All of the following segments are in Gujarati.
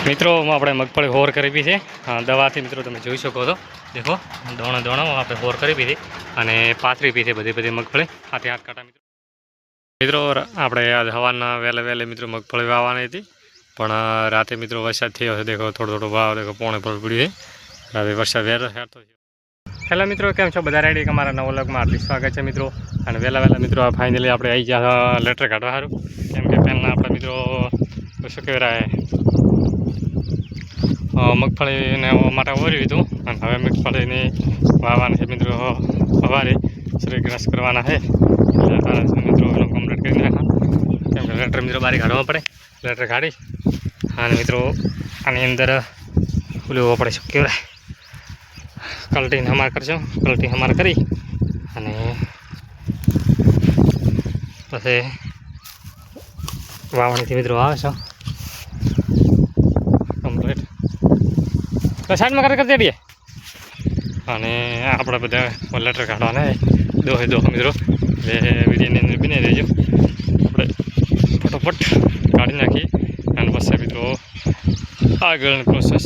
મિત્રો આપણે મગફળી હોર કરી પી છે દવાથી મિત્રો તમે જોઈ શકો છો દેખો દોણા દોણા આપણે હોર કરી પી અને પાથરી પી છે બધી બધી મગફળી હાથે હાથ કાંટા મિત્રો આપણે આજ હવાના વહેલે મિત્રો મગફળી વાવવાની હતી પણ રાતે મિત્રો વરસાદ થયો છે દેખો થોડો ભાવ દેખો પોણે પર પડ્યું છે રાતે વરસાદ વહેલો હેરતો છે. હેલો મિત્રો, કેમ છો બધા? રેડી અમારા નવા વ્લોગમાં હાર્દિક સ્વાગત છે મિત્રો. અને વહેલા મિત્રો ફાઇનલી આપણે આવી ગયા લેટર કાઢવા સારું, કેમ કે પહેલાં આપણે મિત્રો શું કહેવાય મગફળીને માટે ઓર્યું હતું અને હવે મગફળીની વાવવાની છે મિત્રો. સવારે શ્રી ગણેશ કરવાના છે એટલે મિત્રો એનો કમ્પ્લીટ કરી નાખા, કેમ કે લેટર મિત્રો બારી કાઢવા પડે. લેટર કાઢી અને મિત્રો આની અંદર ઓલું આપણે શું કહેવાય કલટીને હમાર કરશું. કલટી હમાર કરી અને પછી વાવણીથી મિત્રો આવે છે કમ્પ્લીટ તો સાઈડમાં કરી દેડીએ. અને આપણે બધા લેટર કાઢવાના દોહે મિત્રો એટલે વિડીયોની અંદર બની રહેજો. આપણે ફટોફટ કાઢી નાખીએ અને પછી મિત્રો આગળની પ્રોસેસ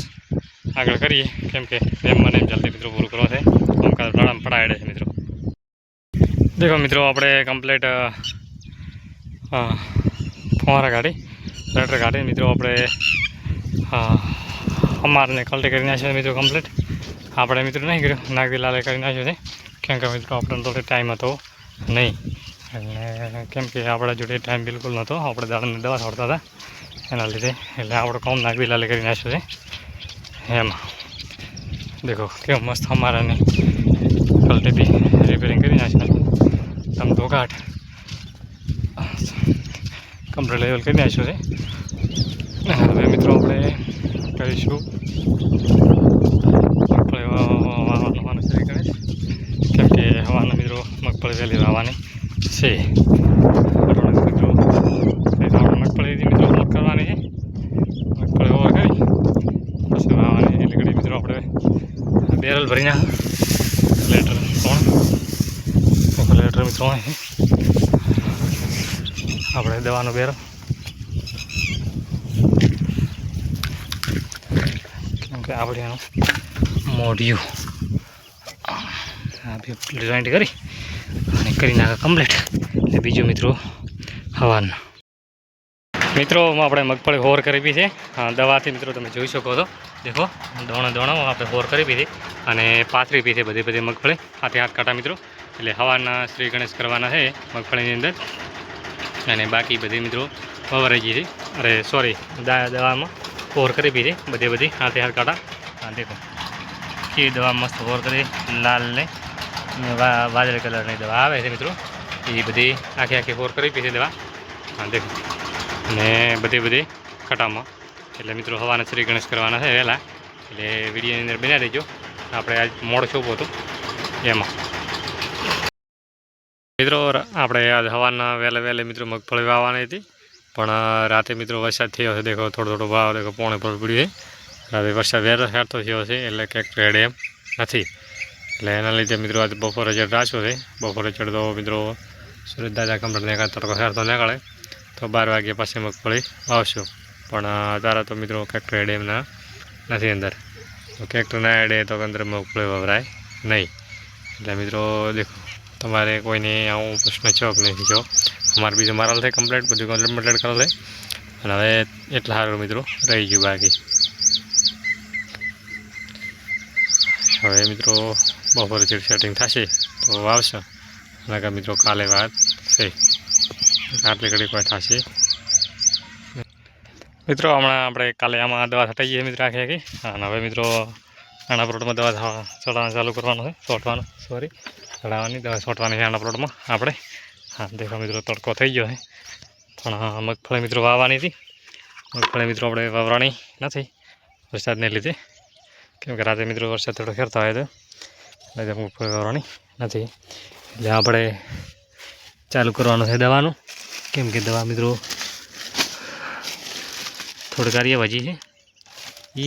આગળ કરીએ, કેમ કે એમ મને જલ્દી મિત્રો પૂરું કરવા છે. કામકાજ ટાળામાં પડાડે છે મિત્રો. દેખો મિત્રો આપણે કમ્પ્લીટ ફુવારા કાઢી લેટર કાઢી મિત્રો આપણે અમારને કલ્ટી કરી નાખ્યો મિત્રો કમ્પ્લીટ. આપણે મિત્રો નહીં કર્યું, નાગરી લાલે કરી નાખ્યો છે, કેમ કે મિત્રો આપણને તો ટાઈમ હતો નહીં. અને કેમ કે આપણા જોડે ટાઈમ બિલકુલ નહોતો, આપણે દાડાની દવા છોડતા હતા એના લીધે. એટલે આપણે કોમ નાગરી લાલે કરી નાખ્યો છે. એમાં દેખો કેવું મસ્ત અમારાની કલ્ટી બી રિપેરિંગ કરી નાખ્યું. તમે ધોઘાટ કમ્પ્લીટ લેવલ કરી નાખ્યો છે. હવે મિત્રો આપણે કરીશું મગફળી વાવવાનું શરૂ કરે, કેમ કે હવાના મિત્રો મગફળી વહેલી વાવવાની છે. મિત્રો મગફળી મિત્રો ઓર કરવાની છે. મગફળી ઓર કરી પછી વાવવાની એટલે ઘડી મિત્રો આપણે બેરલ ભરી નાખ લેટર લેટર મિત્રો આપણે દવાનો બેરલ, કેમ કે આપણે એનું મોઢિયું જોઈન્ટ કરી અને કરી નાખે કમ્પ્લીટ. એટલે બીજું મિત્રો હવાનું મિત્રો આપણે મગફળી હોર કરી પી છે દવાથી મિત્રો તમે જોઈ શકો છો. દેખો દોણા આપણે હોર કરી પી અને પાથરી પી છે બધી બધી મગફળી હાથે હાથ કાંટા મિત્રો. એટલે હવાના શ્રી ગણેશ કરવાના છે મગફળીની અંદર. અને બાકી બધી મિત્રો વવરાઈ ગઈ છે, અરે સોરી દવામાં હોર કરી પી છે બધી હાથે હાથ કાંટા. હા દેખો કેવી દવા મસ્ત હોર કરી, લાલ ને વાદળી કલરની દવા આવે છે મિત્રો. એ બધી આખી હોર કરી પી છે દવા. હા દેખો અને બધી કટામાં. એટલે મિત્રો હવાના શ્રી ગણેશ કરવાના છે વહેલા, એટલે વિડીયોની અંદર બનાવી દેજો. આપણે આજ મોડ શોપ હતું એમાં મિત્રો આપણે આજ હવાના વહેલે મિત્રો મગફળી વાવવાની હતી પણ રાતે મિત્રો વરસાદ થયો છે. દેખો થોડો ભાવ દેખો પોણે પર પડ્યું છે. રાતે વરસાદ વહેલો હેરતો થયો છે એટલે ક્યાંક રેડ એમ નથી. એટલે એના લીધે મિત્રો આજે બપોરે ચડ રાખ્યો છે. બપોરે ચડતો મિત્રો સુરત દાદા કમ્પ્લીટ ને તડકો હેરતો નીકળે તો 12 વાગ્યા પછી મગફળી વાવશું. પણ અત્યારે તો મિત્રો ક્યાંક રેડ એમ નથી અંદર, તો ક્યાંક ના એડે તો અંદર મગફળી વવરાય નહીં. એટલે મિત્રો દેખો તમારે કોઈને આવું પ્રશ્ન છો કે નથી છો, અમારે બીજું મારેલ થાય કમ્પ્લીટ બધું કમ્પ્લીટ કરેલ છે. અને હવે એટલા સારું મિત્રો રહી ગયું બાકી. હવે મિત્રો બપોરે જેટલું સેટિંગ થશે તો આવશે. અને મિત્રો કાલે વાત છે આટલી ઘડી કોઈ થશે મિત્રો. હમણાં આપણે કાલે આમાં દવા છટાઈ ગઈ મિત્રો આખી. અને હવે મિત્રો આના પ્લોટમાં દવા ચડાવવાનું ચાલુ કરવાનું છે, છોટવાનું ચડાવવાની દવા છોટવાની છે આના પ્લોટમાં આપણે. હા દેખો મિત્રો તડકો થઈ ગયો છે પણ મગફળી મિત્રો વાવવાની હતી. મગફળી મિત્રો આપણે વાવવાની નથી વરસાદને લીધે, કેમ કે રાતે મિત્રો વરસાદ થોડો ખેરતો હોય તો એટલે મગફળી વાવવાની નથી. એટલે આપણે ચાલુ કરવાનું છે દવાનું, કેમ કે દવા મિત્રો થોડી કાર્ય ભાજી છે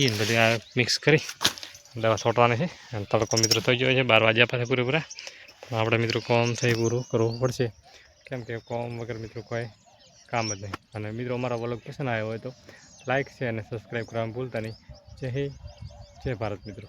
એ બધી આ મિક્સ કરી દવા છોટવાની છે. અને તડકો મિત્રો થઈ ગયો છે 12 વાગ્યા પાસે પૂરેપૂરા. પણ આપણે મિત્રો કોમ થઈ પૂરું કરવું પડશે, કેમ કે કોમ વગર મિત્રો કોઈ કામ જ નહીં. અને મિત્રો અમારા વ્લોગ પસંદ આવ્યો હોય તો લાઇક છે અને સબસ્ક્રાઈબ કરવાનું ભૂલતા નહીં. જય હિન્દ, જય ભારત મિત્રો.